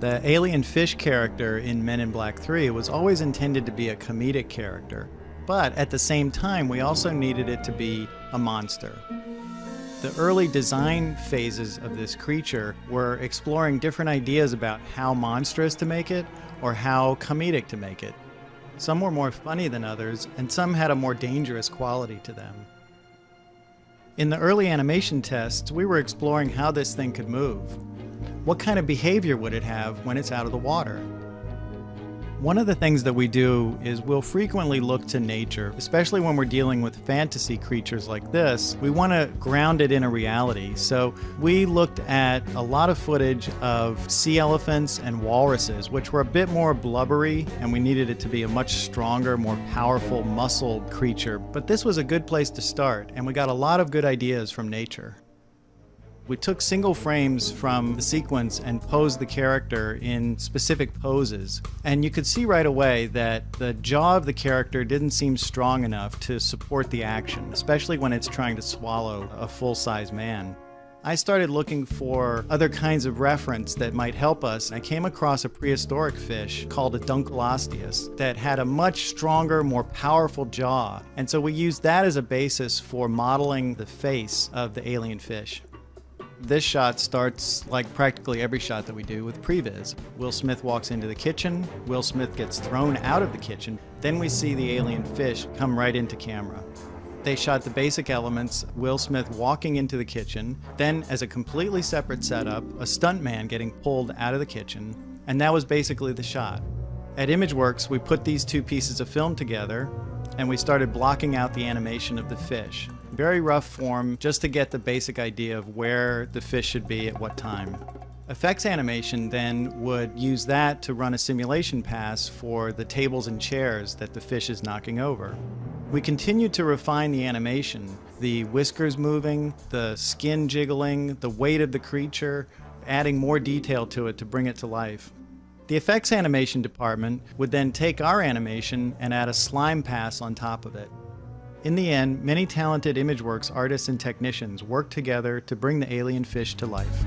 The alien fish character in Men in Black 3 was always intended to be a comedic character, but at the same time we also needed it to be a monster. The early design phases of this creature were exploring different ideas about how monstrous to make it or how comedic to make it. Some were more funny than others, and some had a more dangerous quality to them. In the early animation tests, we were exploring how this thing could move. What kind of behavior would it have when it's out of the water? One of the things that we do is we'll frequently look to nature, especially when we're dealing with fantasy creatures like this. We want to ground it in a reality. So we looked at a lot of footage of sea elephants and walruses, which were a bit more blubbery, and we needed it to be a much stronger, more powerful, muscled creature. But this was a good place to start, and we got a lot of good ideas from nature. We took single frames from the sequence and posed the character in specific poses. And you could see right away that the jaw of the character didn't seem strong enough to support the action, especially when it's trying to swallow a full-size man. I started looking for other kinds of reference that might help us. I came across a prehistoric fish called a Dunkleosteus that had a much stronger, more powerful jaw. And so we used that as a basis for modeling the face of the alien fish. This shot starts like practically every shot that we do with previs. Will Smith walks into the kitchen, Will Smith gets thrown out of the kitchen, then we see the alien fish come right into camera. They shot the basic elements, Will Smith walking into the kitchen, then as a completely separate setup, a stuntman getting pulled out of the kitchen, and that was basically the shot. At ImageWorks, we put these two pieces of film together, and we started blocking out the animation of the fish. Very rough form, just to get the basic idea of where the fish should be at what time. Effects animation then would use that to run a simulation pass for the tables and chairs that the fish is knocking over. We continued to refine the animation, the whiskers moving, the skin jiggling, the weight of the creature, adding more detail to it to bring it to life. The effects animation department would then take our animation and add a slime pass on top of it. In the end, many talented ImageWorks artists and technicians worked together to bring the alien fish to life.